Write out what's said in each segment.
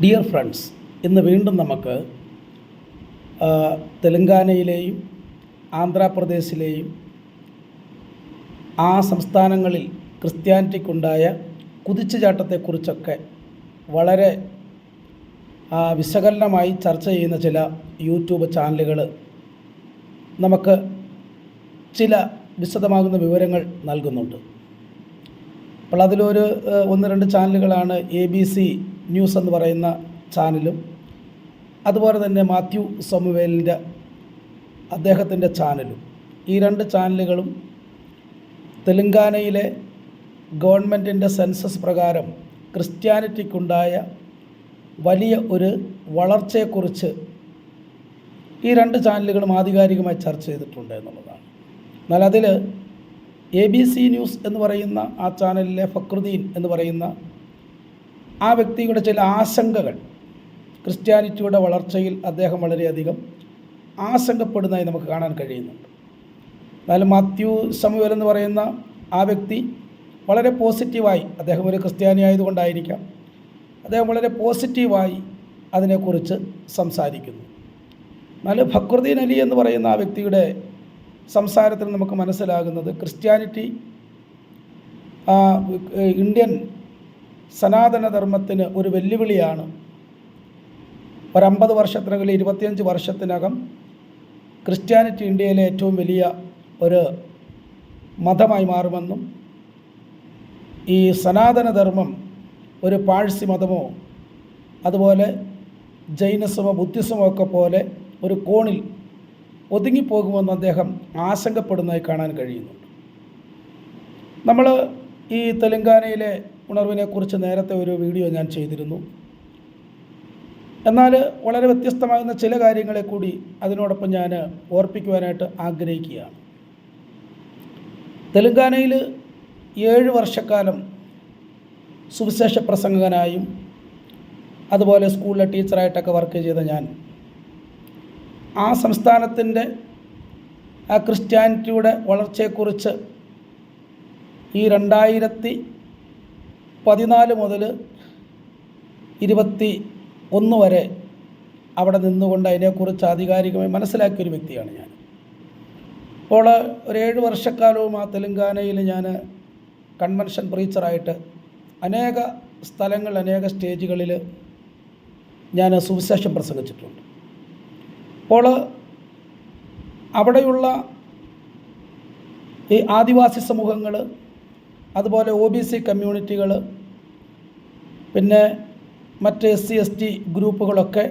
Dear friends, ഇന്ന് വീണ്ടും നമുക്ക് തെലങ്കാനയിലെയും ആന്ധ്രാപ്രദേശിലെയും ആ സംസ്ഥാനങ്ങളിൽ ക്രിസ്ത്യാനിറ്റിക്കുണ്ടായ കുതിച്ചുചാട്ടത്തെക്കുറിച്ചൊക്കെ വളരെ വിശകലനമായി ചർച്ച ചെയ്യുന്ന ചില യൂട്യൂബ് ചാനലുകൾ നമുക്ക് ചില വിശദമാകുന്ന വിവരങ്ങൾ നൽകുന്നുണ്ട്. അപ്പോൾ അതിലൊരു 1-2 ചാനലുകളാണ് ABC ന്യൂസ് എന്ന് പറയുന്ന ചാനലും അതുപോലെ തന്നെ മാത്യു സാമുവേലിൻ്റെ അദ്ദേഹത്തിൻ്റെ ചാനലും. ഈ 2 ചാനലുകളും തെലങ്കാനയിലെ ഗവൺമെൻറ്റിൻ്റെ സെൻസസ് പ്രകാരം ക്രിസ്ത്യാനിറ്റിക്കുണ്ടായ വലിയ ഒരു വളർച്ചയെക്കുറിച്ച് ഈ 2 ചാനലുകളും ആധികാരികമായി ചർച്ച ചെയ്തിട്ടുണ്ട് എന്നുള്ളതാണ്. എന്നാൽ അതിൽ ABC ന്യൂസ് എന്ന് പറയുന്ന ആ ചാനലിലെ ഫക്രുദ്ദീൻ എന്ന് പറയുന്ന ആ വ്യക്തിയുടെ ചില ആശങ്കകൾ, ക്രിസ്ത്യാനിറ്റിയുടെ വളർച്ചയിൽ അദ്ദേഹം വളരെയധികം ആശങ്കപ്പെടുന്നതായി നമുക്ക് കാണാൻ കഴിയുന്നുണ്ട്. എന്നാലും മാത്യു സാമുവേൽ എന്ന് പറയുന്ന ആ വ്യക്തി വളരെ പോസിറ്റീവായി, അദ്ദേഹം ഒരു ക്രിസ്ത്യാനി ആയതുകൊണ്ടായിരിക്കാം, അദ്ദേഹം വളരെ പോസിറ്റീവായി അതിനെക്കുറിച്ച് സംസാരിക്കുന്നു. എന്നാൽ ഫക്രുദ്ദീൻ അലി എന്ന് പറയുന്ന ആ വ്യക്തിയുടെ സംസാരത്തിൽ നമുക്ക് മനസ്സിലാകുന്നത് ക്രിസ്ത്യാനിറ്റി ഇന്ത്യൻ സനാതനധർമ്മത്തിന് ഒരു വെല്ലുവിളിയാണ്. 50 വർഷത്തിനകം 25 വർഷത്തിനകം ക്രിസ്ത്യാനിറ്റി ഇന്ത്യയിലെ ഏറ്റവും വലിയ ഒരു മതമായി മാറുമെന്നും ഈ സനാതനധർമ്മം ഒരു പാഴ്സി മതമോ അതുപോലെ ജൈനസമോ ബുദ്ധിസമോ ഒക്കെ പോലെ ഒരു കോണിൽ ഒതുങ്ങിപ്പോകുമെന്ന് അദ്ദേഹം ആശങ്കപ്പെടുന്നതായി കാണാൻ കഴിയുന്നുണ്ട്. നമ്മൾ ഈ തെലങ്കാനയിലെ ഉണർവിനെക്കുറിച്ച് നേരത്തെ ഒരു വീഡിയോ ഞാൻ ചെയ്തിരുന്നു. എന്നാൽ വളരെ വ്യത്യസ്തമാകുന്ന ചില കാര്യങ്ങളെ കൂടി അതിനോടൊപ്പം ഞാൻ ഓർപ്പിക്കുവാനായിട്ട് ആഗ്രഹിക്കുകയാണ്. തെലങ്കാനയിൽ 7 വർഷക്കാലം സുവിശേഷ പ്രസംഗകനായും അതുപോലെ സ്കൂളിലെ ടീച്ചറായിട്ടൊക്കെ വർക്ക് ചെയ്ത ഞാൻ ആ സംസ്ഥാനത്തിൻ്റെ ആ ക്രിസ്ത്യാനിറ്റിയുടെ വളർച്ചയെക്കുറിച്ച് ഈ 2014 മുതൽ 21 വരെ അവിടെ നിന്നുകൊണ്ട് അതിനെക്കുറിച്ച് ആധികാരികമായി മനസ്സിലാക്കിയൊരു വ്യക്തിയാണ് ഞാൻ. അപ്പോൾ ഒരു 7 വർഷക്കാലവും ആ തെലങ്കാനയിൽ ഞാൻ കൺവെൻഷൻ പ്രീച്ചറായിട്ട് അനേക സ്ഥലങ്ങൾ, അനേക സ്റ്റേജുകളിൽ ഞാൻ സുവിശേഷം പ്രസംഗിച്ചിട്ടുണ്ട്. അപ്പോൾ അവിടെയുള്ള ഈ ആദിവാസി സമൂഹങ്ങൾ, അതുപോലെ OBC കമ്മ്യൂണിറ്റികൾ, പിന്നെ മറ്റ് SC/ST ഗ്രൂപ്പുകളൊക്കെ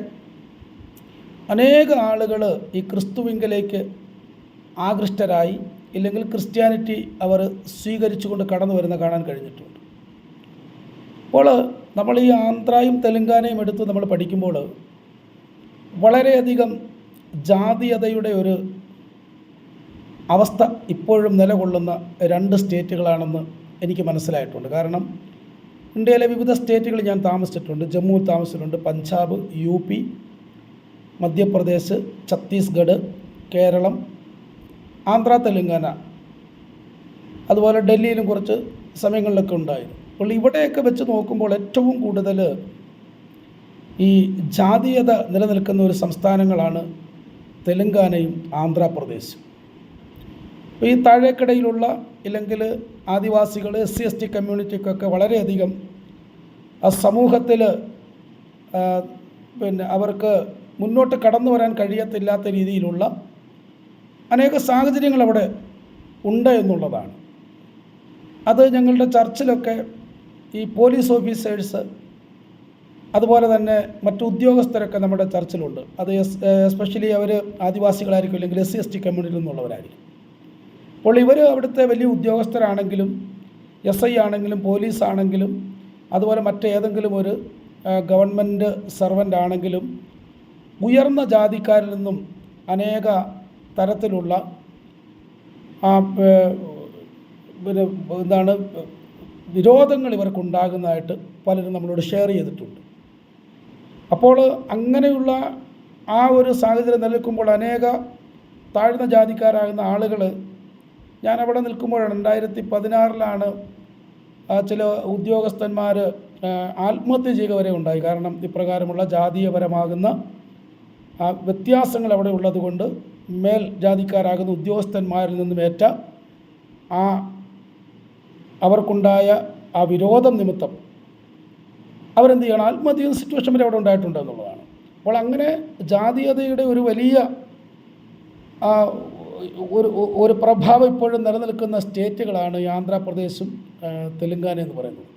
അനേക ആളുകൾ ഈ ക്രിസ്തുവിങ്കലേക്ക് ആകൃഷ്ടരായി, ഇല്ലെങ്കിൽ ക്രിസ്ത്യാനിറ്റി അവർ സ്വീകരിച്ചുകൊണ്ട് കടന്നു വരുന്ന കാണാൻ കഴിഞ്ഞിട്ടുണ്ട്. അപ്പോൾ നമ്മൾ ഈ ആന്ധ്രയും തെലങ്കാനയും എടുത്ത് നമ്മൾ പഠിക്കുമ്പോൾ വളരെയധികം ജാതീയതയുടെ ഒരു അവസ്ഥ ഇപ്പോഴും നിലകൊള്ളുന്ന 2 സ്റ്റേറ്റുകളാണെന്ന് എനിക്ക് മനസ്സിലായിട്ടുണ്ട്. കാരണം ഇന്ത്യയിലെ വിവിധ സ്റ്റേറ്റുകളിൽ ഞാൻ താമസിച്ചിട്ടുണ്ട്. ജമ്മുവിൽ താമസിച്ചിട്ടുണ്ട്, പഞ്ചാബ്, UP, മധ്യപ്രദേശ്, ഛത്തീസ്ഗഡ്, കേരളം, ആന്ധ്ര, തെലങ്കാന, അതുപോലെ ഡൽഹിയിലും കുറച്ച് സമയങ്ങളിലൊക്കെ ഉണ്ടായിരുന്നു. അപ്പോൾ ഇവിടെയൊക്കെ വെച്ച് നോക്കുമ്പോൾ ഏറ്റവും കൂടുതൽ ഈ ജാതീയത നിലനിൽക്കുന്ന ഒരു സംസ്ഥാനങ്ങളാണ് തെലങ്കാനയും ആന്ധ്രാപ്രദേശും. ഈ താഴേക്കിടയിലുള്ള ഇല്ലെങ്കിൽ ആദിവാസികൾ, SC/ST കമ്മ്യൂണിറ്റിക്കൊക്കെ വളരെയധികം ആ സമൂഹത്തിൽ പിന്നെ അവർക്ക് മുന്നോട്ട് കടന്നു വരാൻ കഴിയത്തില്ലാത്ത രീതിയിലുള്ള അനേക സാഹചര്യങ്ങൾ അവിടെ ഉണ്ട് എന്നുള്ളതാണ്. അത് ഞങ്ങളുടെ ചർച്ചിലൊക്കെ ഈ പോലീസ് ഓഫീസേഴ്സ് അതുപോലെ തന്നെ മറ്റു ഉദ്യോഗസ്ഥരൊക്കെ നമ്മുടെ ചർച്ചിലുണ്ട്. അത് എസ്പെഷ്യലി അവർ ആദിവാസികളായിരിക്കും, അല്ലെങ്കിൽ SC/ST കമ്മ്യൂണിറ്റിയിൽ നിന്നുള്ളവരായിരിക്കും. അപ്പോൾ ഇവർ അവിടുത്തെ വലിയ ഉദ്യോഗസ്ഥരാണെങ്കിലും, SI ആണെങ്കിലും, പോലീസാണെങ്കിലും, അതുപോലെ മറ്റേതെങ്കിലും ഒരു ഗവൺമെൻറ് സർവൻ്റ് ആണെങ്കിലും ഉയർന്ന ജാതിക്കാരിൽ നിന്നും അനേക തരത്തിലുള്ള വിരോധങ്ങൾ ഇവർക്കുണ്ടാകുന്നതായിട്ട് പലരും നമ്മളോട് ഷെയർ ചെയ്തിട്ടുണ്ട്. അപ്പോൾ അങ്ങനെയുള്ള ആ ഒരു സാഹചര്യം നിലനിൽക്കുമ്പോൾ അനേക താഴ്ന്ന ജാതിക്കാരാകുന്ന ആളുകൾ, ഞാനവിടെ നിൽക്കുമ്പോഴാണ് 2016 ചില ഉദ്യോഗസ്ഥന്മാർ ആത്മഹത്യ ചെയ്യുക വരെ ഉണ്ടായി. കാരണം ഇപ്രകാരമുള്ള ജാതീയപരമാകുന്ന വ്യത്യാസങ്ങൾ അവിടെ ഉള്ളതുകൊണ്ട് മേൽ ജാതിക്കാരാകുന്ന ഉദ്യോഗസ്ഥന്മാരിൽ നിന്നും ഏറ്റ അവർക്കുണ്ടായ ആ വിരോധം നിമിത്തം അവരെന്ത് ചെയ്യണം, ആത്മഹത്യ ചെയ്യുന്ന സിറ്റുവേഷൻ വരെ അവിടെ ഉണ്ടായിട്ടുണ്ട് എന്നുള്ളതാണ്. അപ്പോൾ അങ്ങനെ ജാതീയതയുടെ ഒരു വലിയ ഒരു പ്രഭാവം ഇപ്പോഴും നിലനിൽക്കുന്ന സ്റ്റേറ്റുകളാണ് ഈ ആന്ധ്രാപ്രദേശും തെലുങ്കാന എന്ന് പറയുന്നത്.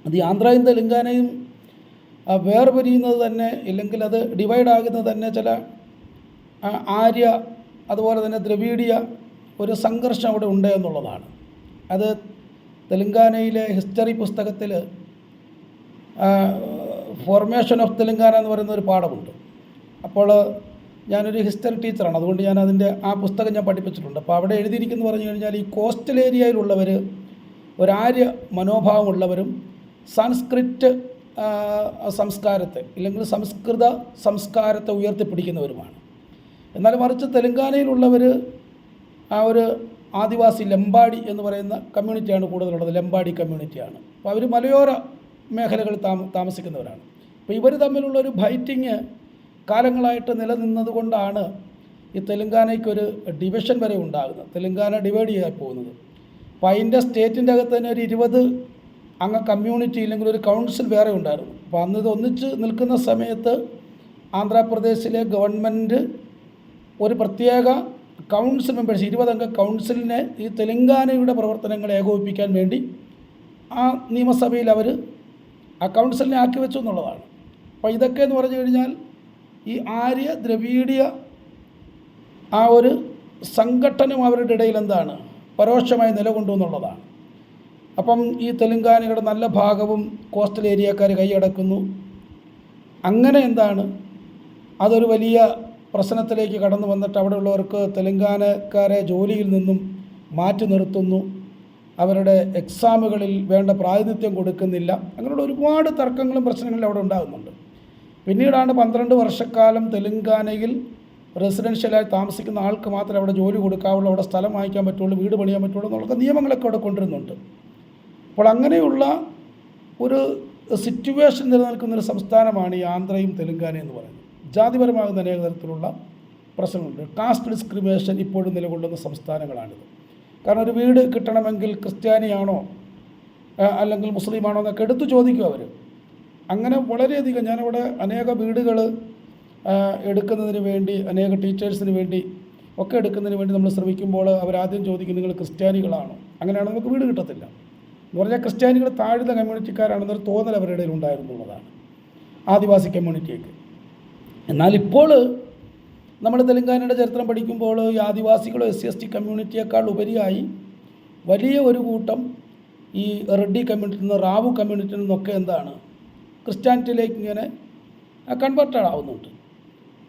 അത് ഈ ആന്ധ്രയും തെലുങ്കാനയും വേർപിരിയുന്നത് തന്നെ, ഇല്ലെങ്കിൽ അത് ഡിവൈഡ് ആകുന്നത് തന്നെ ചില ആര്യ അതുപോലെ തന്നെ ദ്രവീഡിയ ഒരു സംഘർഷം അവിടെ ഉണ്ട് എന്നുള്ളതാണ്. അത് തെലുങ്കാനയിലെ ഹിസ്റ്ററി പുസ്തകത്തിൽ ഫോർമേഷൻ ഓഫ് തെലുങ്കാന എന്ന് പറയുന്ന ഒരു പാഠമുണ്ട്. അപ്പോൾ ഞാനൊരു ഹിസ്റ്ററി ടീച്ചറാണ്, അതുകൊണ്ട് ഞാൻ അതിൻ്റെ ആ പുസ്തകം ഞാൻ പഠിപ്പിച്ചിട്ടുണ്ട്. അപ്പോൾ അവിടെ എഴുതിയിരിക്കുന്നു പറഞ്ഞു കഴിഞ്ഞാൽ ഈ കോസ്റ്റൽ ഏരിയയിലുള്ളവർ ഒരാര്യ മനോഭാവമുള്ളവരും സാൻസ്ക്രിറ്റ് സംസ്കാരത്തെ ഇല്ലെങ്കിൽ സംസ്കൃത സംസ്കാരത്തെ ഉയർത്തിപ്പിടിക്കുന്നവരുമാണ്. എന്നാൽ മറിച്ച് തെലുങ്കാനയിലുള്ളവർ ഒരു ആദിവാസി ലംബാഡി എന്ന് പറയുന്ന കമ്മ്യൂണിറ്റിയാണ് കൂടുതലുള്ളത്. ലംബാഡി കമ്മ്യൂണിറ്റിയാണ്. അപ്പോൾ അവർ മലയോര മേഖലകളിൽ താമസിക്കുന്നവരാണ്. അപ്പോൾ ഇവർ തമ്മിലുള്ളൊരു ഫൈറ്റിങ് കാലങ്ങളായിട്ട് നിലനിന്നത് കൊണ്ടാണ് ഈ തെലുങ്കാനയ്ക്കൊരു ഡിവിഷൻ വരെ ഉണ്ടാകുന്നത്. തെലുങ്കാന ഡിവൈഡ് ചെയ്യാൻ പോകുന്നത്. അപ്പോൾ അതിൻ്റെ സ്റ്റേറ്റിൻ്റെ അകത്ത് തന്നെ ഒരു 20 അംഗ കമ്മ്യൂണിറ്റി ഇല്ലെങ്കിൽ ഒരു കൗൺസിൽ വേറെ ഉണ്ടായിരുന്നു. അപ്പോൾ അന്ന് ഇത് ഒന്നിച്ച് നിൽക്കുന്ന സമയത്ത് ആന്ധ്രാപ്രദേശിലെ ഗവൺമെൻറ് ഒരു പ്രത്യേക കൗൺസിൽ മെമ്പേഴ്സ് 20 അംഗ കൗൺസിലിനെ ഈ തെലുങ്കാനയുടെ പ്രവർത്തനങ്ങളെ ഏകോപിപ്പിക്കാൻ വേണ്ടി ആ നിയമസഭയിൽ അവർ ആ കൗൺസിലിനെ ആക്കി വെച്ചു എന്നുള്ളതാണ്. അപ്പോൾ ഇതൊക്കെ എന്ന് പറഞ്ഞു കഴിഞ്ഞാൽ ഈ ആര്യ ദ്രവീഡിയ ആ ഒരു സംഘട്ടനം അവരുടെ ഇടയിൽ എന്താണ് പരോക്ഷമായി നിലകൊണ്ടു എന്നുള്ളതാണ്. അപ്പം ഈ തെലുങ്കാനയുടെ നല്ല ഭാഗവും കോസ്റ്റൽ ഏരിയക്കാർ കൈയടക്കുന്നു. അങ്ങനെ എന്താണ് അതൊരു വലിയ പ്രശ്നത്തിലേക്ക് കടന്നു വന്നിട്ട് അവിടെയുള്ളവർക്ക് തെലുങ്കാനക്കാരെ ജോലിയിൽ നിന്നും മാറ്റി നിർത്തുന്നു. അവരുടെ എക്സാമുകളിൽ വേണ്ട പ്രാതിനിധ്യം കൊടുക്കുന്നില്ല. അങ്ങനെയുള്ള ഒരുപാട് തർക്കങ്ങളും പ്രശ്നങ്ങളും അവിടെ ഉണ്ടാകുന്നുണ്ട്. പിന്നീടാണ് 12 വർഷക്കാലം തെലുങ്കാനയിൽ റെസിഡൻഷ്യലായി താമസിക്കുന്ന ആൾക്ക് മാത്രമേ അവിടെ ജോലി കൊടുക്കാവുള്ളൂ, അവിടെ സ്ഥലം വാങ്ങിക്കാൻ പറ്റുള്ളൂ, വീട് പണിയാൻ പറ്റുള്ളൂ എന്നുള്ള നിയമങ്ങളൊക്കെ അവിടെ കൊണ്ടുവരുന്നുണ്ട്. അപ്പോൾ അങ്ങനെയുള്ള ഒരു സിറ്റുവേഷൻ നിലനിൽക്കുന്നൊരു സംസ്ഥാനമാണ് ഈ ആന്ധ്രയും തെലുങ്കാനയും എന്ന് പറയുന്നത്. ജാതിപരമാകുന്ന അനേക തരത്തിലുള്ള പ്രശ്നങ്ങളുണ്ട്. കാസ്റ്റ് ഡിസ്ക്രിമിനേഷൻ ഇപ്പോഴും നിലകൊള്ളുന്ന സംസ്ഥാനങ്ങളാണിത്. കാരണം ഒരു വീട് കിട്ടണമെങ്കിൽ ക്രിസ്ത്യാനിയാണോ അല്ലെങ്കിൽ മുസ്ലിമാണോ എന്നൊക്കെ എടുത്തു ചോദിക്കും അവർ. അങ്ങനെ വളരെയധികം ഞാനവിടെ അനേക വീടുകൾ എടുക്കുന്നതിന് വേണ്ടി, അനേക ടീച്ചേഴ്സിന് വേണ്ടി ഒക്കെ എടുക്കുന്നതിന് വേണ്ടി നമ്മൾ ശ്രമിക്കുമ്പോൾ അവരാദ്യം ചോദിക്കും നിങ്ങൾ ക്രിസ്ത്യാനികളാണോ, അങ്ങനെയാണെങ്കിൽ നമുക്ക് വീട് കിട്ടത്തില്ല എന്ന് പറഞ്ഞാൽ ക്രിസ്ത്യാനികൾ താഴ്ന്ന കമ്മ്യൂണിറ്റിക്കാരാണെന്നൊരു തോന്നൽ അവരുടെ ഇടയിൽ ഉണ്ടായിരുന്നുള്ളതാണ്, ആദിവാസി കമ്മ്യൂണിറ്റിയൊക്കെ. എന്നാൽ ഇപ്പോൾ നമ്മൾ തെലുങ്കാനയുടെ ചരിത്രം പഠിക്കുമ്പോൾ ഈ ആദിവാസികളോ SC/ST കമ്മ്യൂണിറ്റിയേക്കാൾ ഉപരിയായി വലിയ ഒരു കൂട്ടം ഈ റെഡ്ഡി കമ്മ്യൂണിറ്റിയിൽ നിന്ന്, റാവു കമ്മ്യൂണിറ്റിയിൽ നിന്നൊക്കെ എന്താണ് ക്രിസ്ത്യാനിറ്റിയിലേക്ക് ഇങ്ങനെ കൺവേർട്ടഡ് ആവുന്നുണ്ട്.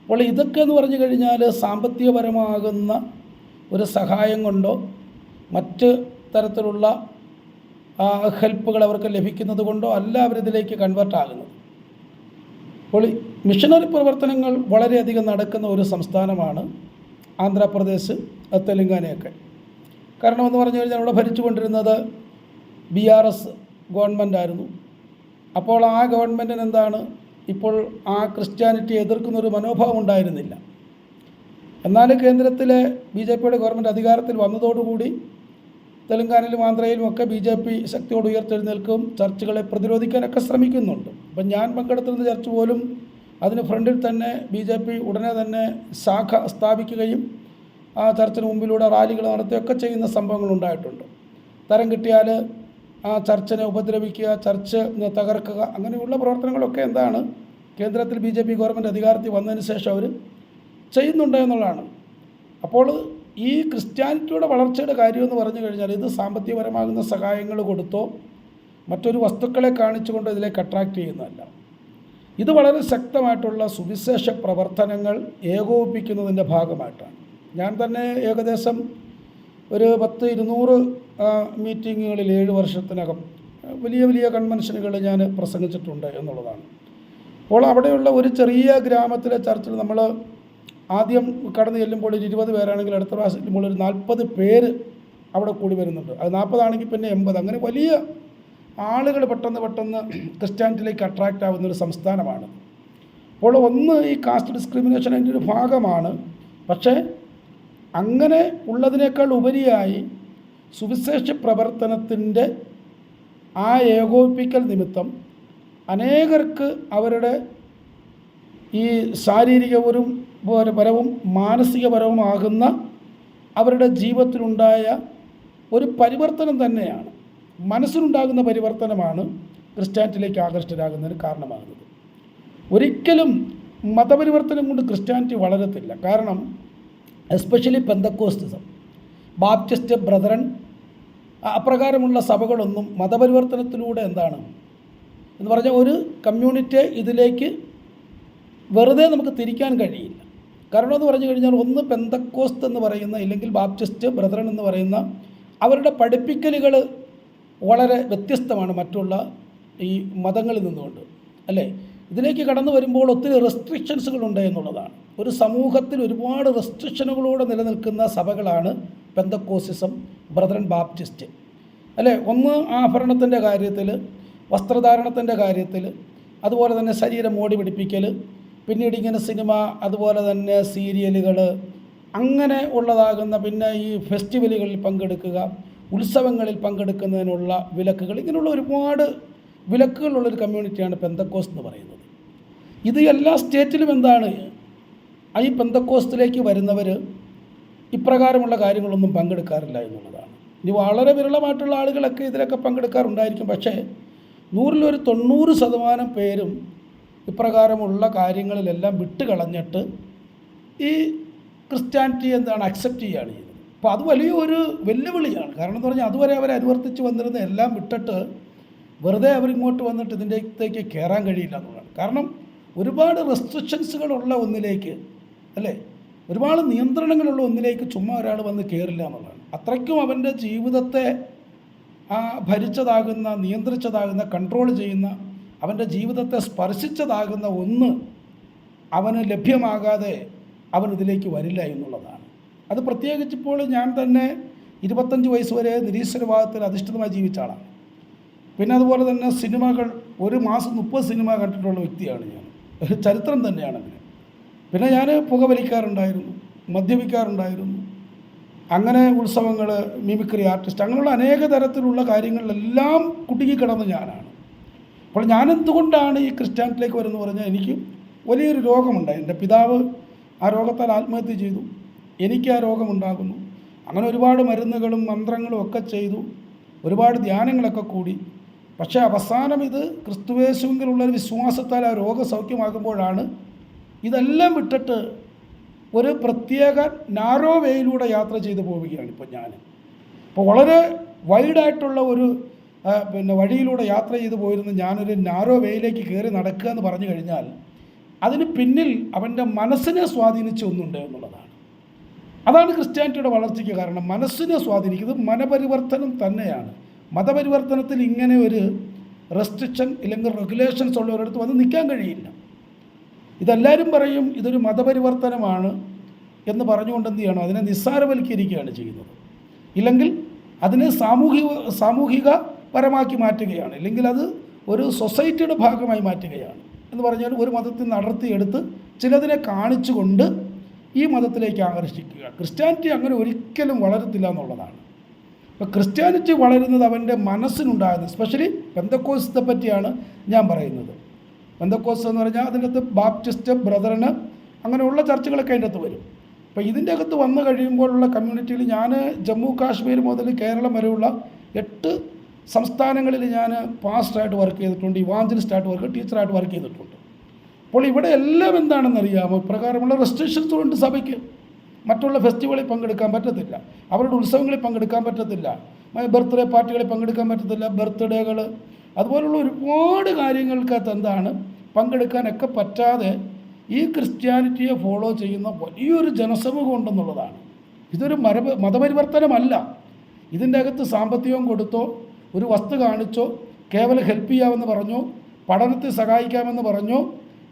അപ്പോൾ ഇതൊക്കെ എന്ന് പറഞ്ഞു കഴിഞ്ഞാൽ സാമ്പത്തികപരമാകുന്ന ഒരു സഹായം കൊണ്ടോ മറ്റ് തരത്തിലുള്ള ഹെൽപ്പുകൾ അവർക്ക് ലഭിക്കുന്നത് കൊണ്ടോ അല്ല അവരിതിലേക്ക് കൺവേർട്ട് ആകുന്നത്. അപ്പോൾ മിഷനറി പ്രവർത്തനങ്ങൾ വളരെയധികം നടക്കുന്ന ഒരു സംസ്ഥാനമാണ് ആന്ധ്രാപ്രദേശ്, തെലുങ്കാനയൊക്കെ. കാരണം എന്ന് പറഞ്ഞു കഴിഞ്ഞാൽ അവിടെ ഭരിച്ചുകൊണ്ടിരുന്നത് BRS ഗവൺമെൻറ്റായിരുന്നു. അപ്പോൾ ആ ഗവൺമെൻറ്റിന് എന്താണ് ഇപ്പോൾ ആ ക്രിസ്ത്യാനിറ്റി എതിർക്കുന്നൊരു മനോഭാവം ഉണ്ടായിരുന്നില്ല. എന്നാൽ കേന്ദ്രത്തിലെ BJPയുടെ ഗവൺമെൻറ് അധികാരത്തിൽ വന്നതോടുകൂടി തെലുങ്കാനയിലും ആന്ധ്രയിലും ഒക്കെ BJP ശക്തിയോട് ഉയർത്തെഴുന്നേൽക്കും, ചർച്ചുകളെ പ്രതിരോധിക്കാനൊക്കെ ശ്രമിക്കുന്നുണ്ട്. അപ്പം ഞാൻ പങ്കെടുത്തിരുന്ന ചർച്ച് പോലും അതിന് ഫ്രണ്ടിൽ തന്നെ BJP ഉടനെ തന്നെ ശാഖ സ്ഥാപിക്കുകയും ആ ചർച്ചിന് മുമ്പിലൂടെ റാലികൾ നടത്തുകയൊക്കെ ചെയ്യുന്ന സംഭവങ്ങളുണ്ടായിട്ടുണ്ട്. തരം കിട്ടിയാൽ ആ ചർച്ചിനെ ഉപദ്രവിക്കുക, ചർച്ച് തകർക്കുക, അങ്ങനെയുള്ള പ്രവർത്തനങ്ങളൊക്കെ എന്താണ് കേന്ദ്രത്തിൽ BJP ഗവൺമെൻറ് അധികാരത്തിൽ വന്നതിന് ശേഷം അവർ ചെയ്യുന്നുണ്ട് എന്നുള്ളതാണ്. അപ്പോൾ ഈ ക്രിസ്ത്യാനിറ്റിയുടെ വളർച്ചയുടെ കാര്യമെന്ന് പറഞ്ഞു കഴിഞ്ഞാൽ ഇത് സാമ്പത്തികപരമാകുന്ന സഹായങ്ങൾ കൊടുത്തോ മറ്റൊരു വസ്തുക്കളെ കാണിച്ചുകൊണ്ട് ഇതിലേക്ക് അട്രാക്റ്റ് ചെയ്യുന്നതല്ല. ഇത് വളരെ ശക്തമായിട്ടുള്ള സുവിശേഷ പ്രവർത്തനങ്ങൾ ഏകോപിപ്പിക്കുന്നതിൻ്റെ ഭാഗമായിട്ടാണ്. ഞാൻ തന്നെ ഏകദേശം ഒരു 10-200 മീറ്റിങ്ങുകളിൽ 7 വർഷത്തിനകം വലിയ വലിയ കൺവെൻഷനുകൾ ഞാൻ പ്രസംഗിച്ചിട്ടുണ്ട് എന്നുള്ളതാണ്. അപ്പോൾ അവിടെയുള്ള ഒരു ചെറിയ ഗ്രാമത്തിലെ ചർച്ചിൽ നമ്മൾ ആദ്യം കടന്നു ചെല്ലുമ്പോൾ 20 പേരാണെങ്കിൽ അടുത്ത പ്രാവശ്യം ചെല്ലുമ്പോൾ ഒരു 40 പേര് അവിടെ കൂടി വരുന്നുണ്ട്. അത് 40 ആണെങ്കിൽ പിന്നെ 80, അങ്ങനെ വലിയ ആളുകൾ പെട്ടെന്ന് ക്രിസ്ത്യാനിറ്റിയിലേക്ക് അട്രാക്റ്റ് ആവുന്നൊരു സംസ്ഥാനമാണ്. അപ്പോൾ ഒന്ന് ഈ കാസ്റ്റ് ഡിസ്ക്രിമിനേഷൻ അതിൻ്റെ ഒരു ഭാഗമാണ്. പക്ഷേ അങ്ങനെ ഉള്ളതിനേക്കാൾ ഉപരിയായി സുവിശേഷ പ്രവർത്തനത്തിൻ്റെ ആ ഏകോപിപ്പിക്കൽ നിമിത്തം അനേകർക്ക് അവരുടെ ഈ ശാരീരികപരവും പരവും മാനസികപരവുമാകുന്ന അവരുടെ ജീവിതത്തിലുണ്ടായ ഒരു പരിവർത്തനം തന്നെയാണ്, മനസ്സിലുണ്ടാകുന്ന പരിവർത്തനമാണ് ക്രിസ്ത്യാനിറ്റിയിലേക്ക് ആകർഷ്ടരാകുന്നതിന് കാരണമാകുന്നത്. ഒരിക്കലും മതപരിവർത്തനം കൊണ്ട് ക്രിസ്ത്യാനിറ്റി വളരത്തില്ല. കാരണം എസ്പെഷ്യലി പെന്തക്കോസ്റ്റിസം, ബാപ്റ്റിസ്റ്റ്, ബ്രദറൻ അപ്രകാരമുള്ള സഭകളൊന്നും മതപരിവർത്തനത്തിലൂടെ എന്താണ് എന്ന് പറഞ്ഞാൽ ഒരു കമ്മ്യൂണിറ്റിയെ ഇതിലേക്ക് വെറുതെ നമുക്ക് തിരിക്കാൻ കഴിയില്ല. കാരണം എന്ന് പറഞ്ഞു കഴിഞ്ഞാൽ ഒന്ന് പെന്തക്കോസ്ത് എന്ന് പറയുന്ന, ഇല്ലെങ്കിൽ ബാപ്റ്റിസ്റ്റ്, ബ്രദറൻ എന്ന് പറയുന്ന അവരുടെ പഠിപ്പിക്കലുകൾ വളരെ വ്യത്യസ്തമാണ് മറ്റുള്ള ഈ മതങ്ങളിൽ നിന്നുകൊണ്ട്, അല്ലേ? ഇതിലേക്ക് കടന്നു വരുമ്പോൾ ഒത്തിരി റെസ്ട്രിക്ഷൻസുകളുണ്ട് എന്നുള്ളതാണ്. ഒരു സമൂഹത്തിൽ ഒരുപാട് റെസ്ട്രിക്ഷനുകളോടെ നിലനിൽക്കുന്ന സഭകളാണ് പെന്തക്കോസ്റ്റിസം, ബ്രദറൻ, ബാപ്റ്റിസ്റ്റ്, അല്ലേ? ഒന്ന് ആഭരണത്തിൻ്റെ കാര്യത്തിൽ, വസ്ത്രധാരണത്തിൻ്റെ കാര്യത്തിൽ, അതുപോലെ തന്നെ ശരീരം മോടി പിടിപ്പിക്കൽ, പിന്നീട് ഇങ്ങനെ സിനിമ, അതുപോലെ തന്നെ സീരിയലുകൾ, അങ്ങനെ ഉള്ളതാകുന്ന, പിന്നെ ഈ ഫെസ്റ്റിവലുകളിൽ പങ്കെടുക്കുക, ഉത്സവങ്ങളിൽ പങ്കെടുക്കുന്നതിനുള്ള വിലക്കുകൾ, ഇങ്ങനെയുള്ള ഒരുപാട് വിലക്കുകളുള്ളൊരു കമ്മ്യൂണിറ്റിയാണ് പെന്തക്കോസ്റ്റ് എന്ന് പറയുന്നത്. ഇത് എല്ലാ സ്റ്റേറ്റിലും എന്താണ്, ഈ പെന്തക്കോസ്റ്റിലേക്ക് വരുന്നവർ ഇപ്രകാരമുള്ള കാര്യങ്ങളൊന്നും പങ്കെടുക്കാറില്ല എന്നുള്ളതാണ്. ഇനി വളരെ വിരളമായിട്ടുള്ള ആളുകളൊക്കെ ഇതിലൊക്കെ പങ്കെടുക്കാറുണ്ടായിരിക്കും. പക്ഷേ 100-ൽ 90% പേരും ഇപ്രകാരമുള്ള കാര്യങ്ങളിലെല്ലാം വിട്ടുകളഞ്ഞിട്ട് ഈ ക്രിസ്ത്യാനിറ്റി എന്താണ് അക്സെപ്റ്റ് ചെയ്യുകയാണ് ചെയ്യുന്നത്. അപ്പോൾ അത് വലിയൊരു വെല്ലുവിളിയാണ്. കാരണം എന്ന് പറഞ്ഞാൽ അതുവരെ അവരെ അനുവർത്തിച്ച് വന്നിരുന്ന എല്ലാം വിട്ടിട്ട് വെറുതെ അവരിങ്ങോട്ട് വന്നിട്ട് ഇതിൻ്റെത്തേക്ക് കയറാൻ കഴിയില്ല എന്നുള്ളതാണ്. കാരണം ഒരുപാട് റെസ്ട്രിക്ഷൻസുകളുള്ള ഒന്നിലേക്ക്, അല്ലേ, ഒരുപാട് നിയന്ത്രണങ്ങളുള്ള ഒന്നിലേക്ക് ചുമ്മാ ഒരാൾ വന്ന് കയറില്ല എന്നുള്ളതാണ്. അത്രയ്ക്കും അവൻ്റെ ജീവിതത്തെ ഭരിച്ചതാകുന്ന, നിയന്ത്രിച്ചതാകുന്ന, കൺട്രോൾ ചെയ്യുന്ന, അവൻ്റെ ജീവിതത്തെ സ്പർശിച്ചതാകുന്ന ഒന്ന് അവന് ലഭ്യമാകാതെ അവനിതിലേക്ക് വരില്ല എന്നുള്ളതാണ്. അത് പ്രത്യേകിച്ചിപ്പോൾ ഞാൻ തന്നെ 25 വയസ്സ് വരെ നിരീശ്വരവാദത്തിൽ അധിഷ്ഠിതമായി ജീവിച്ച ആളാണ്. പിന്നെ അതുപോലെ തന്നെ സിനിമകൾ, ഒരു മാസം 30 സിനിമ കണ്ടിട്ടുള്ള വ്യക്തിയാണ് ഞാൻ. ഒരു ചരിത്രം തന്നെയാണ് അങ്ങനെ. പിന്നെ ഞാൻ പുകവലിക്കാറുണ്ടായിരുന്നു, മദ്യപിക്കാറുണ്ടായിരുന്നു, അങ്ങനെ ഉത്സവങ്ങൾ, മിമിക്രി ആർട്ടിസ്റ്റ്, അങ്ങനെയുള്ള അനേക തരത്തിലുള്ള കാര്യങ്ങളിലെല്ലാം കുടുങ്ങിക്കിടന്ന് ഞാനാണ്. അപ്പോൾ ഞാനെന്തുകൊണ്ടാണ് ഈ ക്രിസ്ത്യാനിറ്റിയിലേക്ക് വരുന്നത് പറഞ്ഞാൽ, എനിക്ക് വലിയൊരു രോഗമുണ്ടായി. എൻ്റെ പിതാവ് ആ രോഗത്താൽ ആത്മഹത്യ ചെയ്തു, എനിക്ക് ആ രോഗമുണ്ടാകുന്നു. അങ്ങനെ ഒരുപാട് മരുന്നുകളും മന്ത്രങ്ങളും ഒക്കെ ചെയ്തു, ഒരുപാട് ധ്യാനങ്ങളൊക്കെ കൂടി. പക്ഷേ അവസാനം ഇത് ക്രിസ്തുയേശുവിലുള്ളൊരു വിശ്വാസത്താൽ ആ രോഗം സൗഖ്യമാകുമ്പോഴാണ് ഇതെല്ലാം വിട്ടിട്ട് ഒരു പ്രത്യേക നാരോ വേയിലൂടെ യാത്ര ചെയ്തു പോവുകയാണ് ഇപ്പോൾ ഞാൻ. ഇപ്പോൾ വളരെ വൈഡായിട്ടുള്ള ഒരു വഴിയിലൂടെ യാത്ര ചെയ്തു പോയിരുന്ന ഞാനൊരു നാരോ വേയിലേക്ക് കയറി നടക്കുക എന്ന് പറഞ്ഞു കഴിഞ്ഞാൽ അതിന് പിന്നിൽ അവൻ്റെ മനസ്സിനെ സ്വാധീനിച്ച ഒന്നുണ്ട് എന്നുള്ളതാണ്. അതാണ് ക്രിസ്ത്യാനിറ്റിയുടെ വളർച്ചയ്ക്ക് കാരണം. മനസ്സിനെ സ്വാധീനിക്കുന്നത് മനപരിവർത്തനം തന്നെയാണ്. മതപരിവർത്തനത്തിൽ ഇങ്ങനെ ഒരു റെസ്ട്രിക്ഷൻ ഇല്ലെങ്കിൽ റെഗുലേഷൻസ് ഉള്ളവരടുത്ത് വന്ന് നിൽക്കാൻ കഴിയില്ല. ഇതെല്ലാവരും പറയും ഇതൊരു മതപരിവർത്തനമാണ് എന്ന് പറഞ്ഞുകൊണ്ട് എന്ത് ചെയ്യണം, അതിനെ നിസ്സാരവൽക്കരിക്കുകയാണ് ചെയ്യുന്നത്. ഇല്ലെങ്കിൽ അതിനെ സാമൂഹികപരമാക്കി മാറ്റുകയാണ്, ഇല്ലെങ്കിൽ അത് ഒരു സൊസൈറ്റിയുടെ ഭാഗമായി മാറ്റുകയാണ്. എന്ന് പറഞ്ഞാൽ ഒരു മതത്തിൽ നിന്ന് അടർത്തിയെടുത്ത് ചിലതിനെ കാണിച്ചുകൊണ്ട് ഈ മതത്തിലേക്ക് ആകർഷിക്കുക. ക്രിസ്ത്യാനിറ്റി അങ്ങനെ ഒരിക്കലും വളരത്തില്ല എന്നുള്ളതാണ്. അപ്പോൾ ക്രിസ്ത്യാനിറ്റി വളരുന്നത് അവൻ്റെ മനസ്സിനുണ്ടാകുന്നത്. എസ്പെഷ്യലി പെന്തക്കോസ്തത്തെ പറ്റിയാണ് ഞാൻ പറയുന്നത്. പെന്തക്കോസ്ത് എന്ന് പറഞ്ഞാൽ അതിനകത്ത് ബാപ്റ്റിസ്റ്റ്, ബ്രദറിന്, അങ്ങനെയുള്ള ചർച്ചകളൊക്കെ അതിൻ്റെ അകത്ത് വരും. അപ്പോൾ ഇതിൻ്റെ അകത്ത് വന്നു കഴിയുമ്പോഴുള്ള കമ്മ്യൂണിറ്റിയിൽ ഞാൻ ജമ്മു കാശ്മീർ മുതൽ കേരളം വരെയുള്ള 8 സംസ്ഥാനങ്ങളിൽ ഞാൻ പാസ്റ്ററായിട്ട് വർക്ക് ചെയ്തിട്ടുണ്ട്, ഇവാഞ്ചലിസ്റ്റായിട്ട് ടീച്ചറായിട്ട് വർക്ക് ചെയ്തിട്ടുണ്ട്. അപ്പോൾ ഇവിടെ എല്ലാം എന്താണെന്നറിയാമോ, ഇപ്രകാരമുള്ള റെസ്ട്രിക്ഷൻസ് കൊണ്ട് സഭയ്ക്ക് മറ്റുള്ള ഫെസ്റ്റിവലിൽ പങ്കെടുക്കാൻ പറ്റത്തില്ല, അവരുടെ ഉത്സവങ്ങളിൽ പങ്കെടുക്കാൻ പറ്റത്തില്ല, ബർത്ത്ഡേ പാർട്ടികളിൽ പങ്കെടുക്കാൻ പറ്റത്തില്ല, ബർത്ത്ഡേകൾ, അതുപോലുള്ള ഒരുപാട് കാര്യങ്ങൾക്കകത്ത് എന്താണ് പങ്കെടുക്കാനൊക്കെ പറ്റാതെ ഈ ക്രിസ്ത്യാനിറ്റിയെ ഫോളോ ചെയ്യുന്ന വലിയൊരു ജനസമൂഹം ഉണ്ടെന്നുള്ളതാണ്. ഇതൊരു മതപരിവർത്തനമല്ല. ഇതിൻ്റെ അകത്ത് സാമ്പത്തികം കൊടുത്തോ, ഒരു വസ്തു കാണിച്ചോ, കേവലം ഹെൽപ്പ് ചെയ്യാമെന്ന് പറഞ്ഞോ, പഠനത്തെ സഹായിക്കാമെന്ന് പറഞ്ഞോ,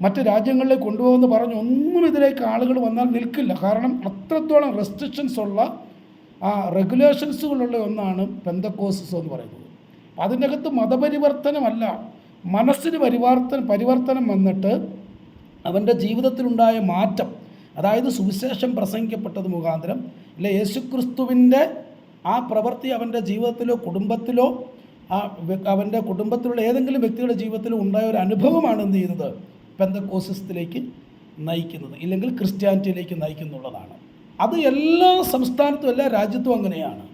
മറ്റ് രാജ്യങ്ങളിലേക്ക് കൊണ്ടുപോകുമെന്ന് പറഞ്ഞോ ഒന്നും ഇതിലേക്ക് ആളുകൾ വന്നാൽ നിൽക്കില്ല. കാരണം അത്രത്തോളം റെസ്ട്രിക്ഷൻസ് ഉള്ള റെഗുലേഷൻസുകളുള്ള ഒന്നാണ് പെന്തക്കോസ്റ്റിസം എന്ന് പറയുന്നത്. അതിൻ്റെ അകത്ത് മതപരിവർത്തനമല്ല, മനസ്സിന് പരിവർത്തനം വന്നിട്ട് അവൻ്റെ ജീവിതത്തിലുണ്ടായ മാറ്റം, അതായത് സുവിശേഷം പ്രസംഗിക്കപ്പെട്ടത് മുഖാന്തരം അല്ലെ യേശുക്രിസ്തുവിൻ്റെ ആ പ്രവൃത്തി അവൻ്റെ ജീവിതത്തിലോ കുടുംബത്തിലോ അവൻ്റെ കുടുംബത്തിലുള്ള ഏതെങ്കിലും വ്യക്തിയുടെ ജീവിതത്തിലോ ഉണ്ടായ ഒരു അനുഭവമാണ് എന്ത് ചെയ്യുന്നത് പെന്തക്കോസ്തിലേക്ക് നയിക്കുന്നത്, ഇല്ലെങ്കിൽ ക്രിസ്ത്യാനിറ്റിയിലേക്ക് നയിക്കുന്നുള്ളതാണ്. അത് എല്ലാ സംസ്ഥാനത്തും എല്ലാ രാജ്യത്തും അങ്ങനെയാണ്.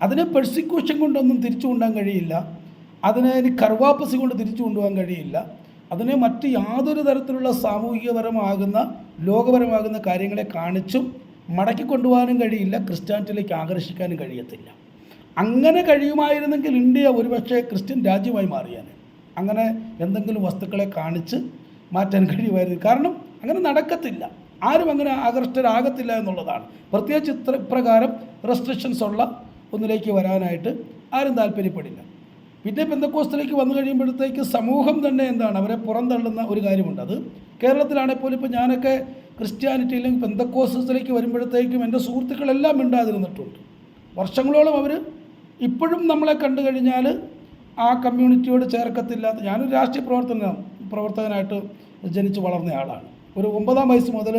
അതിനെ പെർസിക്യൂഷൻ കൊണ്ടൊന്നും തിരിച്ചു കൊണ്ടുപോകാൻ കഴിയില്ല, അതിനെ കർവാപ്പസി കൊണ്ട് തിരിച്ചു കൊണ്ടുപോകാൻ കഴിയില്ല, അതിനെ മറ്റ് യാതൊരു തരത്തിലുള്ള സാമൂഹികപരമാകുന്ന ലോകപരമാകുന്ന കാര്യങ്ങളെ കാണിച്ചും മടക്കി കൊണ്ടുപോകാനും കഴിയില്ല, ക്രിസ്ത്യാനിറ്റിയിലേക്ക് ആകർഷിക്കാനും കഴിയത്തില്ല. അങ്ങനെ കഴിയുമായിരുന്നെങ്കിൽ ഇന്ത്യ ഒരുപക്ഷെ ക്രിസ്ത്യൻ രാജ്യമായി മാറിയാനെ. അങ്ങനെ എന്തെങ്കിലും വസ്തുക്കളെ കാണിച്ച് മാറ്റാൻ കഴിയുമായിരുന്നു. കാരണം അങ്ങനെ നടക്കത്തില്ല, ആരും അങ്ങനെ ആകർഷ്ടരാകത്തില്ല എന്നുള്ളതാണ്. പ്രത്യേകിച്ച് ഇപ്രകാരം റെസ്ട്രിക്ഷൻസ് ഉള്ള ഒന്നിലേക്ക് വരാനായിട്ട് ആരും താല്പര്യപ്പെടില്ല. പിന്നെ പെന്തക്കോസ്തിലേക്ക് വന്നു കഴിയുമ്പോഴത്തേക്ക് സമൂഹം തന്നെ എന്താണ് അവരെ പുറന്തള്ളുന്ന ഒരു കാര്യമുണ്ട്. അത് കേരളത്തിലാണെങ്കിൽ പോലും ഇപ്പോൾ ഞാനൊക്കെ ക്രിസ്ത്യാനിറ്റി അല്ലെങ്കിൽ പെന്തക്കോസ്തിലേക്ക് വരുമ്പോഴത്തേക്കും എൻ്റെ സുഹൃത്തുക്കളെല്ലാം മിണ്ടാതിരുന്നിട്ടുണ്ട്. വർഷങ്ങളോളം അവർ ഇപ്പോഴും നമ്മളെ കണ്ടു കഴിഞ്ഞാൽ ആ കമ്മ്യൂണിറ്റിയോട് ചേർക്കത്തില്ലാത്ത, ഞാനൊരു രാഷ്ട്രീയ പ്രവർത്തകനായിട്ട് ജനിച്ച് വളർന്ന ആളാണ്. ഒരു 9-ാം വയസ്സ് മുതൽ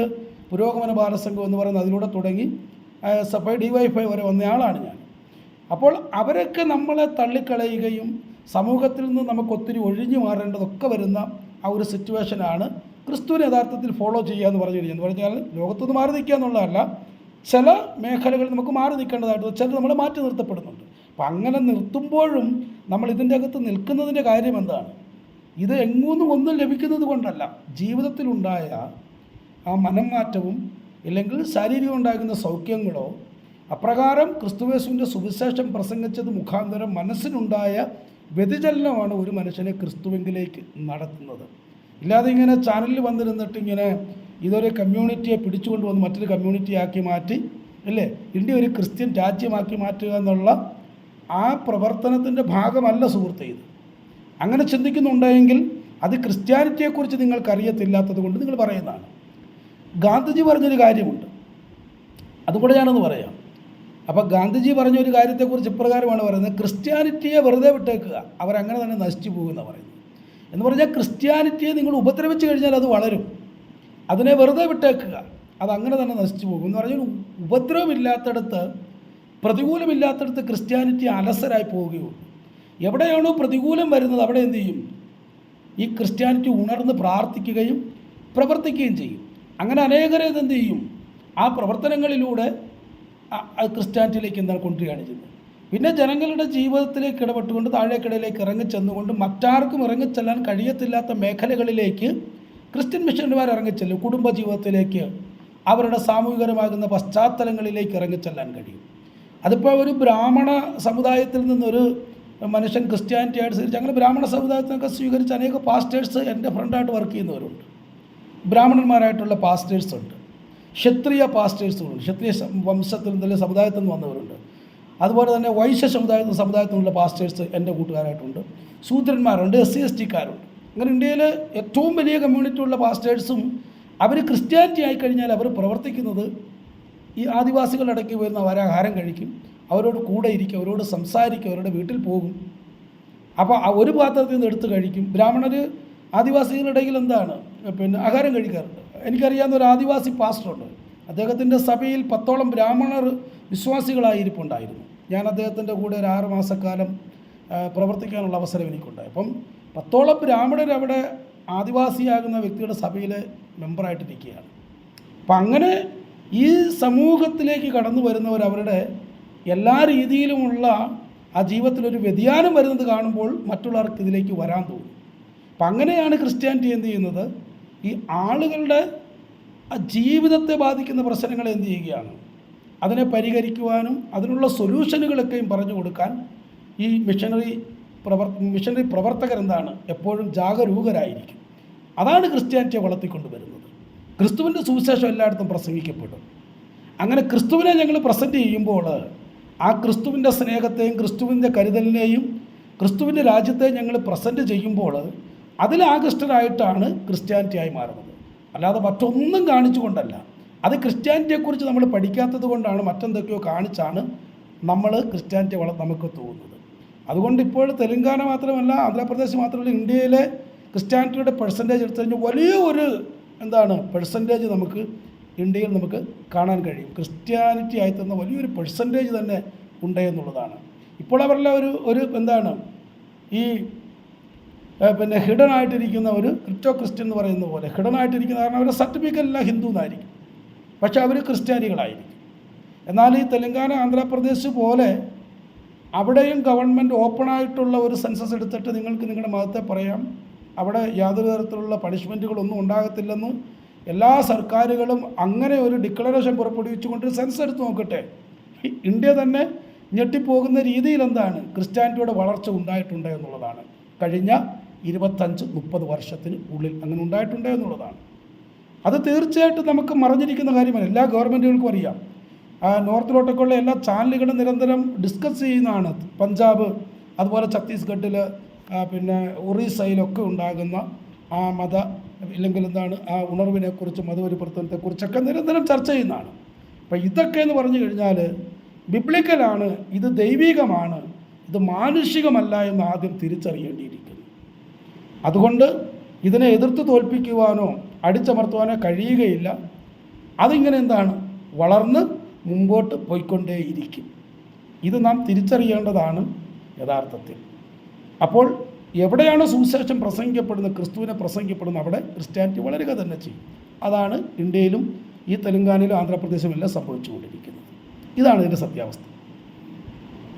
പുരോഗമന ബാലസംഘം എന്ന് പറയുന്ന അതിലൂടെ തുടങ്ങി SFI DYFI വരെ വന്നയാളാണ് ഞാൻ. അപ്പോൾ അവരൊക്കെ നമ്മളെ തള്ളിക്കളയുകയും സമൂഹത്തിൽ നിന്ന് നമുക്കൊത്തിരി ഒഴിഞ്ഞു മാറേണ്ടതൊക്കെ വരുന്ന ആ ഒരു സിറ്റുവേഷനാണ് ക്രിസ്തുവിനെ യഥാർത്ഥത്തിൽ ഫോളോ ചെയ്യുക എന്ന് പറഞ്ഞു കഴിഞ്ഞാൽ. എന്ന് പറഞ്ഞാൽ ലോകത്തുനിന്ന് മാറി നിൽക്കുക എന്നുള്ളതല്ല, ചില മേഖലകളിൽ നമുക്ക് മാറി നിൽക്കേണ്ടതായിട്ട് ചിലർ നമ്മൾ മാറ്റി നിർത്തപ്പെടുന്നുണ്ട്. അപ്പം അങ്ങനെ നിർത്തുമ്പോഴും നമ്മൾ ഇതിൻ്റെ അകത്ത് നിൽക്കുന്നതിൻ്റെ കാര്യം എന്താണ്? ഇത് എങ്ങൊന്നും ഒന്നും ലഭിക്കുന്നത് കൊണ്ടല്ല, ജീവിതത്തിലുണ്ടായ ആ മനംമാറ്റവും ഇല്ലെങ്കിൽ ശാരീരികം ഉണ്ടാകുന്ന സൗഖ്യങ്ങളോ അപ്രകാരം ക്രിസ്തുയേശുവിൻ്റെ സുവിശേഷം പ്രസംഗിച്ചത് മുഖാന്തരം മനസ്സിനുണ്ടായ വ്യതിചലനമാണ് ഒരു മനുഷ്യനെ ക്രിസ്തുവിലേക്ക് നടത്തുന്നത്. ഇല്ലാതെ ഇങ്ങനെ ചാനലിൽ വന്നിരുന്നിട്ട് ഇങ്ങനെ ഇതൊരു കമ്മ്യൂണിറ്റിയെ പിടിച്ചുകൊണ്ട് വന്ന് മറ്റൊരു കമ്മ്യൂണിറ്റിയാക്കി മാറ്റി അല്ലേ ഇന്ത്യ ഒരു ക്രിസ്ത്യൻ രാജ്യമാക്കി മാറ്റുക എന്നുള്ള ആ പ്രവർത്തനത്തിൻ്റെ ഭാഗമല്ല സുഹൃത്തേ ഇത്. അങ്ങനെ ചിന്തിക്കുന്നുണ്ടെങ്കിൽ അത് ക്രിസ്ത്യാനിറ്റിയെക്കുറിച്ച് നിങ്ങൾക്കറിയത്തില്ലാത്തത് കൊണ്ട് നിങ്ങൾ പറയുന്നതാണ്. ഗാന്ധിജി പറഞ്ഞൊരു കാര്യമുണ്ട്, അതുകൂടെ ഞാനൊന്ന് പറയാം. അപ്പോൾ ഗാന്ധിജി പറഞ്ഞൊരു കാര്യത്തെക്കുറിച്ച് ഇപ്രകാരമാണ് പറയുന്നത്: ക്രിസ്ത്യാനിറ്റിയെ വെറുതെ വിട്ടേക്കുക, അവരങ്ങനെ തന്നെ നശിച്ചു പോകുമെന്നാണ് പറയുന്നത്. എന്ന് പറഞ്ഞാൽ ക്രിസ്ത്യാനിറ്റിയെ നിങ്ങൾ ഉപദ്രവിച്ചു കഴിഞ്ഞാൽ അത് വളരും, അതിനെ വെറുതെ വിട്ടേക്കുക, അതങ്ങനെ തന്നെ നശിച്ചു പോകും എന്ന് പറഞ്ഞാൽ ഉപദ്രവമില്ലാത്തടത്ത്, പ്രതികൂലമില്ലാത്തടത്ത് ക്രിസ്ത്യാനിറ്റി അലസരായി പോവുകയുള്ളൂ. എവിടെയാണോ പ്രതികൂലം വരുന്നത് അവിടെ എന്തു ചെയ്യും? ഈ ക്രിസ്ത്യാനിറ്റി ഉണർന്ന് പ്രാർത്ഥിക്കുകയും പ്രവർത്തിക്കുകയും ചെയ്യും. അങ്ങനെ അനേകരെ ഇതെന്ത് ചെയ്യും? ആ പ്രവർത്തനങ്ങളിലൂടെ ക്രിസ്ത്യാനിറ്റിയിലേക്ക് എന്താണ് കൊണ്ടുവരികയാണ് ചെയ്യുന്നത്. പിന്നെ ജനങ്ങളുടെ ജീവിതത്തിലേക്ക് ഇടപെട്ടുകൊണ്ട് താഴേക്കിടയിലേക്ക് ഇറങ്ങിച്ചെന്നുകൊണ്ട് മറ്റാർക്കും ഇറങ്ങിച്ചെല്ലാൻ കഴിയത്തില്ലാത്ത മേഖലകളിലേക്ക് ക്രിസ്ത്യൻ മിഷനറിമാർ ഇറങ്ങിച്ചെല്ലും. കുടുംബജീവിതത്തിലേക്ക്, അവരുടെ സാമൂഹികപരമാകുന്ന പശ്ചാത്തലങ്ങളിലേക്ക് ഇറങ്ങിച്ചെല്ലാൻ കഴിയും. അതിപ്പോൾ ഒരു ബ്രാഹ്മണ സമുദായത്തിൽ നിന്നൊരു മനുഷ്യൻ ക്രിസ്ത്യാനിറ്റി ആയിട്ട് സ്വീകരിച്ച് അങ്ങനെ ബ്രാഹ്മണ സമുദായത്തിനൊക്കെ സ്വീകരിച്ച അനേക പാസ്റ്റേഴ്സ് എൻ്റെ ഫ്രണ്ടായിട്ട് വർക്ക് ചെയ്യുന്നവരുണ്ട്. ബ്രാഹ്മണന്മാരായിട്ടുള്ള പാസ്റ്റേഴ്സുണ്ട്, ക്ഷത്രിയ പാസ്റ്റേഴ്സുകളുണ്ട്, ക്ഷത്രിയ വംശത്തിൽ നിന്നുള്ള സമുദായത്തിൽ നിന്ന് വന്നവരുണ്ട്. അതുപോലെ തന്നെ വൈശ്യ സമുദായത്തിൽ നിന്നുള്ള പാസ്റ്റേഴ്സ് എൻ്റെ കൂട്ടുകാരായിട്ടുണ്ട്. ശൂദ്രന്മാരുണ്ട്, SC/ST-കാരുണ്ട്. അങ്ങനെ ഇന്ത്യയിൽ ഏറ്റവും വലിയ കമ്മ്യൂണിറ്റി ഉള്ള പാസ്റ്റേഴ്സും അവർ ക്രിസ്ത്യാനിറ്റി ആയിക്കഴിഞ്ഞാൽ അവർ പ്രവർത്തിക്കുന്നത് ഈ ആദിവാസികളിടയ്ക്ക് വരുന്ന അവർ ആഹാരം കഴിക്കും, അവരോട് കൂടെ ഇരിക്കും, അവരോട് സംസാരിക്കും, അവരുടെ വീട്ടിൽ പോകും. അപ്പോൾ ഒരു പാത്രത്തിൽ നിന്ന് എടുത്ത് കഴിക്കും. ബ്രാഹ്മണർ ആദിവാസികളുടെയിൽ എന്താണ് പിന്നെ ആഹാരം കഴിക്കാറുണ്ട്. എനിക്കറിയാവുന്ന ഒരു ആദിവാസി പാസ്റ്ററുണ്ട്, അദ്ദേഹത്തിൻ്റെ സഭയിൽ 10ഓളം ബ്രാഹ്മണർ വിശ്വാസികളായിരിപ്പുണ്ടായിരുന്നു. ഞാൻ അദ്ദേഹത്തിൻ്റെ കൂടെ ഒരു 6 മാസക്കാലം പ്രവർത്തിക്കാനുള്ള അവസരം എനിക്കുണ്ടായി. അപ്പം 10ഓളം ബ്രാഹ്മണർ അവിടെ ആദിവാസിയാകുന്ന വ്യക്തിയുടെ സഭയിൽ മെമ്പറായിട്ടിരിക്കുകയാണ്. അപ്പം അങ്ങനെ ഈ സമൂഹത്തിലേക്ക് കടന്നു വരുന്നവർ അവരുടെ എല്ലാ രീതിയിലുമുള്ള ആ ജീവിതത്തിലൊരു വ്യതിയാനം വരുന്നത് കാണുമ്പോൾ മറ്റുള്ളവർക്ക് ഇതിലേക്ക് വരാൻ തോന്നും. അപ്പം അങ്ങനെയാണ് ക്രിസ്ത്യാനിറ്റി എന്ത് ചെയ്യുന്നത്? ഈ ആളുകളുടെ ജീവിതത്തെ ബാധിക്കുന്ന പ്രശ്നങ്ങളെ എന്ത് ചെയ്യുകയാണ്? അതിനെ പരിഹരിക്കുവാനും അതിനുള്ള സൊല്യൂഷനുകളൊക്കെയും പറഞ്ഞു കൊടുക്കാൻ ഈ മിഷനറി പ്രവർത്തകരെന്താണ് എപ്പോഴും ജാഗരൂകരായിരിക്കും. അതാണ് ക്രിസ്ത്യാനിറ്റിയെ വളർത്തിക്കൊണ്ടുവരുന്നത്. ക്രിസ്തുവിൻ്റെ സുവിശേഷം എല്ലായിടത്തും പ്രസംഗിക്കപ്പെടും. അങ്ങനെ ക്രിസ്തുവിനെ ഞങ്ങൾ പ്രസൻറ്റ് ചെയ്യുമ്പോൾ ആ ക്രിസ്തുവിൻ്റെ സ്നേഹത്തെയും ക്രിസ്തുവിൻ്റെ കരുതലിനെയും ക്രിസ്തുവിൻ്റെ രാജ്യത്തെയും ഞങ്ങൾ പ്രസൻറ്റ് ചെയ്യുമ്പോൾ അതിലാകൃഷ്ടരായിട്ടാണ് ക്രിസ്ത്യാനിറ്റിയായി മാറുന്നത്. അല്ലാതെ മറ്റൊന്നും കാണിച്ചുകൊണ്ടല്ല. അത് ക്രിസ്ത്യാനിറ്റിയെക്കുറിച്ച് നമ്മൾ പഠിക്കാത്തത് കൊണ്ടാണ്, മറ്റെന്തൊക്കെയോ കാണിച്ചാണ് നമ്മൾ ക്രിസ്ത്യാനിറ്റി നമുക്ക് തോന്നുന്നത്. അതുകൊണ്ട് ഇപ്പോൾ തെലങ്കാന മാത്രമല്ല, ആന്ധ്രാപ്രദേശ് മാത്രമല്ല, ഇന്ത്യയിലെ ക്രിസ്ത്യാനിറ്റിയുടെ പെർസെൻറ്റേജ് എടുത്തു കഴിഞ്ഞാൽ വലിയ ഒരു പെർസെൻറ്റേജ് നമുക്ക് ഇന്ത്യയിൽ നമുക്ക് കാണാൻ കഴിയും. ക്രിസ്ത്യാനിറ്റി ആയിത്തന്ന വലിയൊരു പെർസെൻറ്റേജ് തന്നെ ഉണ്ട് എന്നുള്ളതാണ്. ഇപ്പോൾ അവരെല്ലാം ഒരു ഈ ഹിഡൻ ആയിട്ടിരിക്കുന്ന ഒരു ക്രിപ്റ്റോ ക്രിസ്ത്യൻ എന്ന് പറയുന്ന പോലെ ഹിഡൻ ആയിട്ടിരിക്കുന്ന, കാരണം അവരുടെ സർട്ടിഫിക്കറ്റ് എല്ലാം ഹിന്ദു എന്നായിരിക്കും, പക്ഷെ അവർ ക്രിസ്ത്യാനികളായിരിക്കും. എന്നാൽ ഈ തെലങ്കാന, ആന്ധ്രാപ്രദേശ് പോലെ അവിടെയും ഗവൺമെൻറ് ഓപ്പണായിട്ടുള്ള ഒരു സെൻസസ് എടുത്തിട്ട് നിങ്ങൾക്ക് നിങ്ങളുടെ മതത്തെ പറയാം, അവിടെ യാതൊരു തരത്തിലുള്ള പണിഷ്മെൻറ്റുകളൊന്നും ഉണ്ടാകത്തില്ലെന്ന് എല്ലാ സർക്കാരുകളും അങ്ങനെ ഒരു ഡിക്ലറേഷൻ പുറപ്പെടുവിച്ചുകൊണ്ട് സെൻസസ് എടുത്ത് നോക്കട്ടെ. ഇന്ത്യ തന്നെ ഞെട്ടിപ്പോകുന്ന രീതിയിൽ ക്രിസ്ത്യാനിറ്റിയുടെ വളർച്ച ഉണ്ടായിട്ടുണ്ട് എന്നുള്ളതാണ്. കഴിഞ്ഞ 25-30 വർഷത്തിന് ഉള്ളിൽ അങ്ങനെ ഉണ്ടായിട്ടുണ്ട് എന്നുള്ളതാണ്. അത് തീർച്ചയായിട്ടും നമുക്ക് മറഞ്ഞിരിക്കുന്ന കാര്യമല്ല, എല്ലാ ഗവൺമെൻറ്റുകൾക്കും അറിയാം. നോർത്തിലോട്ടൊക്കെയുള്ള എല്ലാ ചാനലുകളും നിരന്തരം ഡിസ്കസ് ചെയ്യുന്നതാണ്. പഞ്ചാബ്, അതുപോലെ ഛത്തീസ്ഗഡിൽ, ഒറീസയിലൊക്കെ ഉണ്ടാകുന്ന ആ മത ഇല്ലെങ്കിൽ ആ ഉണർവിനെക്കുറിച്ചും മതപരിവർത്തനത്തെക്കുറിച്ചൊക്കെ നിരന്തരം ചർച്ച ചെയ്യുന്നതാണ്. അപ്പോൾ ഇതൊക്കെ എന്ന് പറഞ്ഞു കഴിഞ്ഞാൽ ബിബ്ലിക്കലാണ്, ഇത് ദൈവികമാണ്, ഇത് മാനുഷികമല്ല എന്ന് ആദ്യം തിരിച്ചറിയേണ്ടിയിരിക്കുന്നു. അതുകൊണ്ട് ഇതിനെ എതിർത്ത് തോൽപ്പിക്കുവാനോ അടിച്ചമർത്തുവാനോ കഴിയുകയില്ല. അതിങ്ങനെ വളർന്ന് മുമ്പോട്ട് പോയിക്കൊണ്ടേയിരിക്കും. ഇത് നാം തിരിച്ചറിയേണ്ടതാണ് യഥാർത്ഥത്തിൽ. അപ്പോൾ എവിടെയാണ് സുവിശേഷം പ്രസംഗിക്കപ്പെടുന്നത്, ക്രിസ്തുവിനെ പ്രസംഗിക്കപ്പെടുന്നത്, അവിടെ ക്രിസ്ത്യാനിറ്റി വളരുക തന്നെ ചെയ്യും. അതാണ് ഇന്ത്യയിലും ഈ തെലങ്കാനയിലും ആന്ധ്രാപ്രദേശിലും എല്ലാം സംഭവിച്ചുകൊണ്ടിരിക്കുന്നത്. ഇതാണ് ഇതിൻ്റെ സത്യാവസ്ഥ.